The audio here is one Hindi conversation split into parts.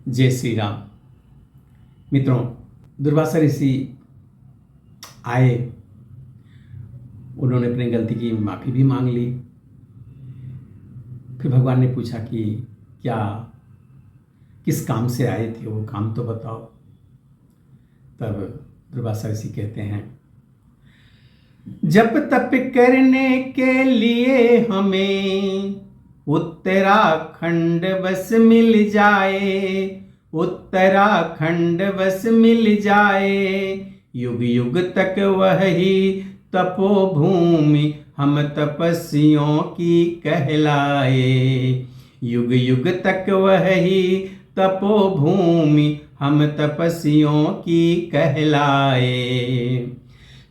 जय श्री राम। मित्रों, दुर्वासा ऋषि आए, उन्होंने अपनी गलती की माफ़ी भी मांग ली। फिर भगवान ने पूछा कि क्या किस काम से आए थे, वो काम तो बताओ। तब दुर्वासा ऋषि कहते हैं, जप तप करने के लिए हमें उत्तराखंड बस मिल जाए, उत्तराखंड बस मिल जाए। युग युग तक वही तपोभूमि हम तपस्वियों की कहलाए। युग युग तक वही तपोभूमि हम तपस्वियों की कहलाए।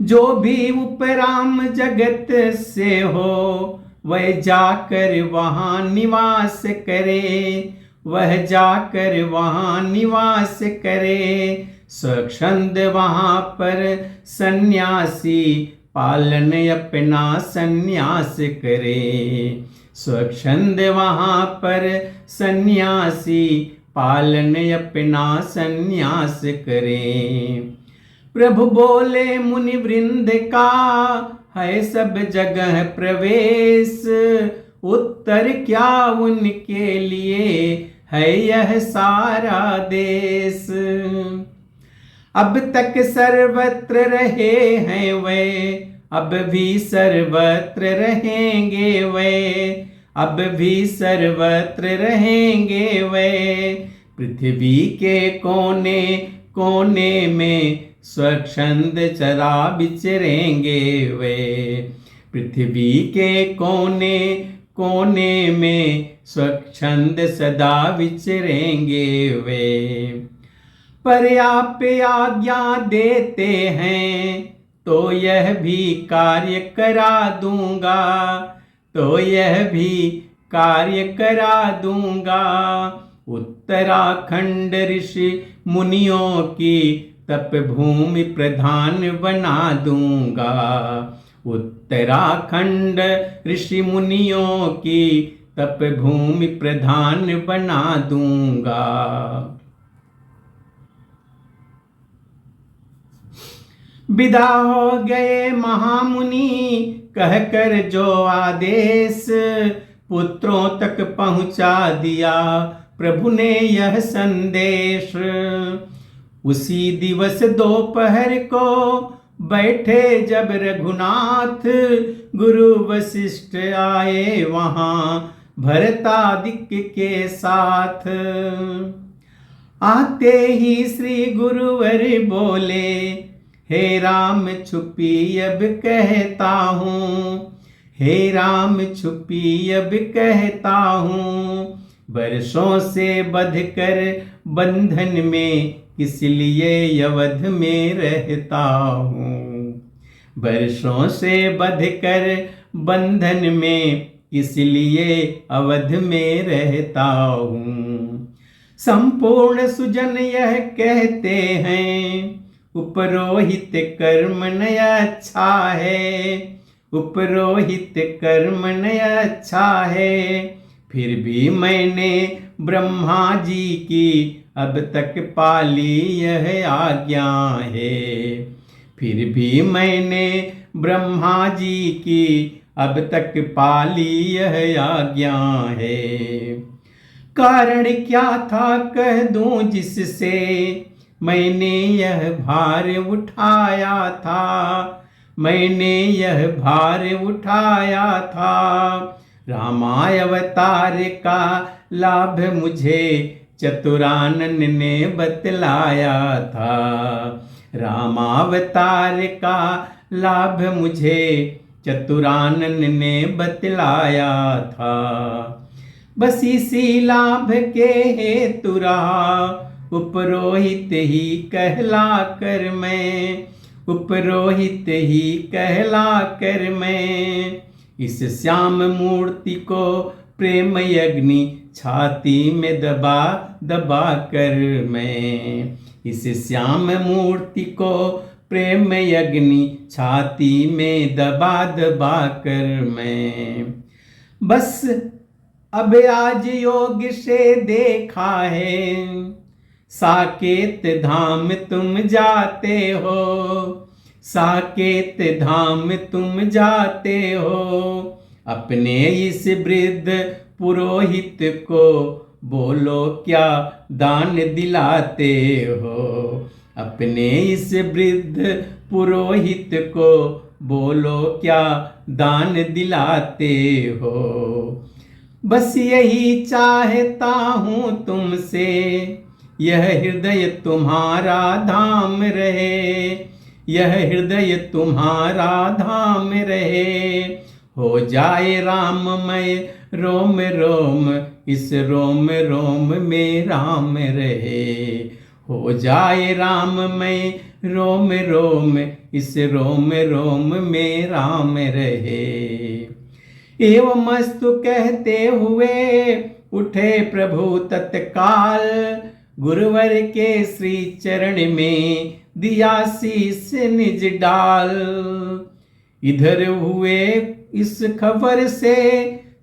जो भी उपराम जगत से हो वह जाकर वहाँ निवास करे, वह जाकर वहाँ निवास करे। स्वच्छंद वहाँ पर सन्यासी पालन अपना सन्यास करे। स्वच्छंद वहाँ पर सन्यासी पालन अपना सन्यास करे। प्रभु बोले मुनि वृंद का है सब जगह प्रवेश, उत्तर क्या उनके लिए है यह सारा देश। अब तक सर्वत्र रहे हैं वे, अब भी सर्वत्र रहेंगे वे, अब भी सर्वत्र रहेंगे वे। पृथ्वी के कोने कोने में स्वच्छंद चरा विचरेंगे वे। पृथ्वी के कोने कोने में स्वच्छंद सदा विचरेंगे वे। पर आप आज्ञा देते हैं तो यह भी कार्य करा दूंगा, तो यह भी कार्य करा दूंगा। उत्तराखंड ऋषि मुनियों की तप भूमि प्रधान बना दूंगा। उत्तराखंड ऋषि मुनियों की तप भूमि प्रधान बना दूंगा। विदा हो गए महामुनि कहकर जो आदेश, पुत्रों तक पहुंचा दिया प्रभु ने यह संदेश। उसी दिवस दोपहर को बैठे जब रघुनाथ, गुरु वशिष्ठ आए वहां भरतादिक के साथ। आते ही श्री गुरुवर बोले, हे राम छुपी अब कहता हूँ, हे राम छुपी अब कहता हूँ। वर्षों से बंध कर बंधन में किस लिए अवध में रहता हूँ। वर्षों से बंध कर बंधन में किस लिए अवध में रहता हूँ। संपूर्ण सुजन यह कहते हैं, उपरोहित कर्म न अच्छा है, उपरोहित कर्म न अच्छा है। फिर भी मैंने ब्रह्मा जी की अब तक पाली यह आज्ञा है। फिर भी मैंने ब्रह्मा जी की अब तक पाली यह आज्ञा है। कारण क्या था कह दूं जिससे मैंने यह भार उठाया था, मैंने यह भार उठाया था। रामावतार का लाभ मुझे चतुरानन ने बतलाया था। रामावतार का लाभ मुझे चतुरानन ने बतलाया था। बस इसी लाभ के हेतु रहा उपरोहित ही कहला कर मैं, उपरोहित ही कहला कर मैं। इस श्याम मूर्ति को प्रेम अग्नि छाती में दबा दबा कर मैं, इस श्याम मूर्ति को प्रेम अग्नि छाती में दबा दबा कर मैं। बस अब आज योग से देखा है, साकेत धाम तुम जाते हो, साकेत धाम तुम जाते हो, अपने इस वृद्ध पुरोहित को बोलो क्या दान दिलाते हो, अपने इस वृद्ध पुरोहित को बोलो क्या दान दिलाते हो। बस यही चाहता हूँ तुमसे, यह हृदय तुम्हारा धाम रहे, यह हृदय तुम्हारा धाम रहे, हो जाए राममय रोम रोम, इस रोम रोम में राम रहे, हो जाए राममय रोम रोम, इस रोम रोम में राम रहे। एवमस्तु कहते हुए उठे प्रभु तत्काल, गुरुवर के श्री चरण में दिया शीस निज डाल। इधर हुए इस खबर से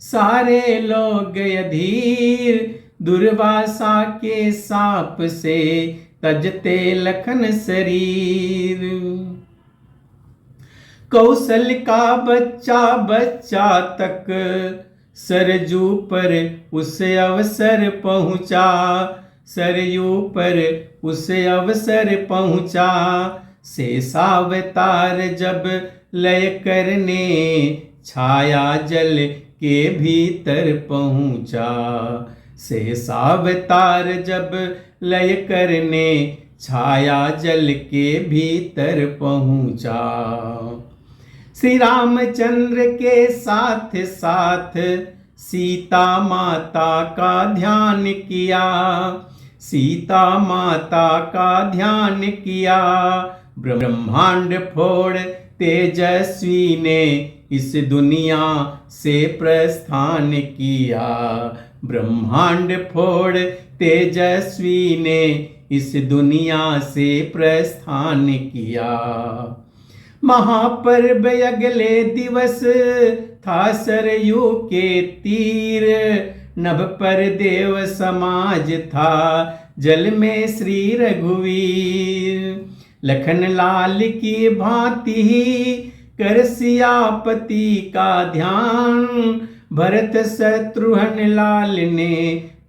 सारे लोग अधीर, दुर्वासा के साप से तजते लखन शरीर। कौशल का बच्चा बच्चा तक सरजू पर उस अवसर पहुँचा, सरयू पर उस अवसर पहुँचा। शेषावतार जब लय करने छाया जल के भीतर पहुँचा, शेषावतार जब लय करने छाया जल के भीतर पहुँचा। श्री रामचंद्र के साथ साथ सीता माता का ध्यान किया, सीता माता का ध्यान किया। ब्रह्मांड फोड़ तेजस्वी ने इस दुनिया से प्रस्थान किया, ब्रह्मांड फोड़ तेजस्वी ने इस दुनिया से प्रस्थान किया। महापर्व अगले दिवस था सरयू के तीर, नभ पर देव समाज था जल में श्री रघुवीर। लखन लाल की भांति कर सियापति का ध्यान, भरत शत्रुघ्न लाल ने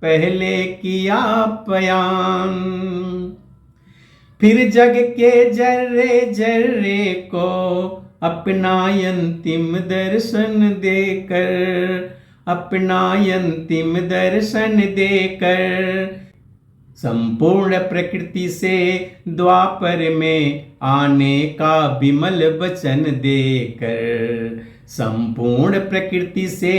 पहले किया पयान। फिर जग के जर्रे जर्रे को अपना अंतिम दर्शन देकर, अपना अंतिम दर्शन देकर, संपूर्ण प्रकृति से द्वापर में आने का विमल वचन देकर, संपूर्ण प्रकृति से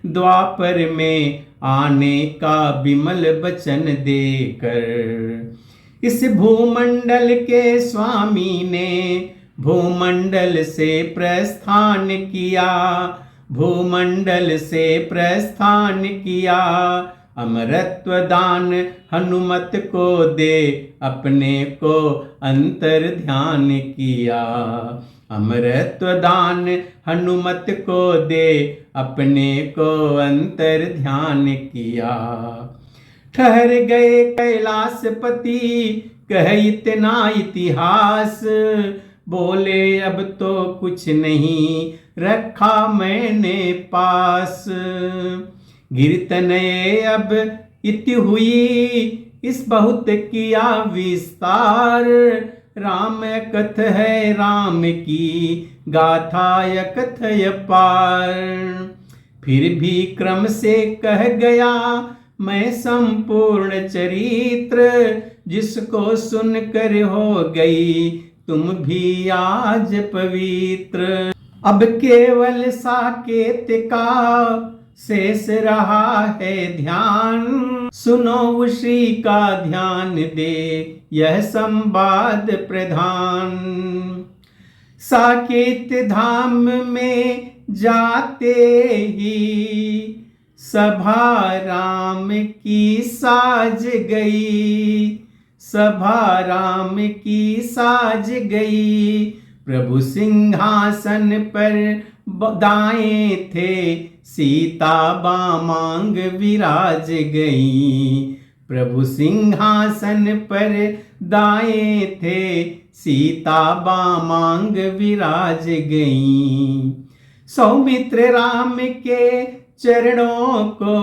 द्वापर में आने का विमल वचन देकर। इस भूमंडल के स्वामी ने भूमंडल से प्रस्थान किया, भूमंडल से प्रस्थान किया। अमरत्व दान हनुमत को दे अपने को अंतर ध्यान किया, अमरत्व दान हनुमत को दे अपने को अंतर ध्यान किया। ठहर गए कैलाशपति कह इतना इतिहास, बोले अब तो कुछ नहीं रखा मैंने पास। कीर्तनये अब इति हुई इस बहुत किया विस्तार, राम कथ है राम की गाथा कथय पार। फिर भी क्रम से कह गया मैं संपूर्ण चरित्र, जिसको सुनकर हो गई तुम भी आज पवित्र। अब केवल साकेत का शेष रहा है ध्यान, सुनो उसी का ध्यान दे यह संवाद प्रधान। साकेत धाम में जाते ही सभा राम की साज गई, सभा राम की साज गई। प्रभु सिंहासन पर दाएं थे, सीता बामांग विराज गई। प्रभु सिंहासन पर दाएं थे, सीता बामांग विराज गईं। सौमित्र राम के चरणों को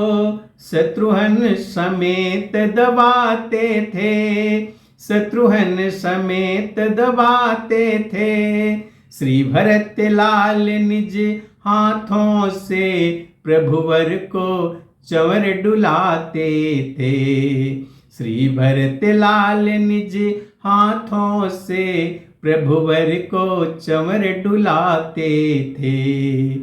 शत्रुघ्न समेत दबाते थे, शत्रुघ्न समेत दबाते थे। श्री भरत लाल निज हाथों से प्रभुवर को चंवर डुलाते थे, श्री भरत लाल निज हाथों से प्रभुवर को चंवर डुलाते थे।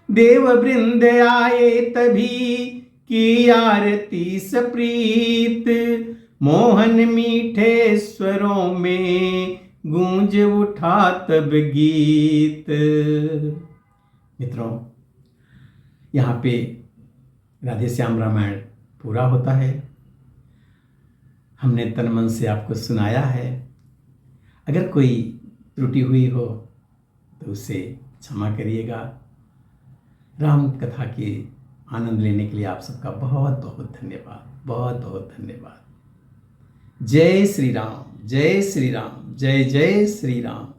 देव वृंद आए तभी की आरती सप्रीत, मोहन मीठे स्वरों में गूंज उठा तब गीत। मित्रों, यहाँ पे राधे श्याम रामायण पूरा होता है। हमने तन मन से आपको सुनाया है। अगर कोई त्रुटि हुई हो तो उसे क्षमा करिएगा। राम कथा के आनंद लेने के लिए आप सबका बहुत बहुत धन्यवाद, बहुत बहुत धन्यवाद। जय श्री राम, जय श्री राम, जय जय श्री राम।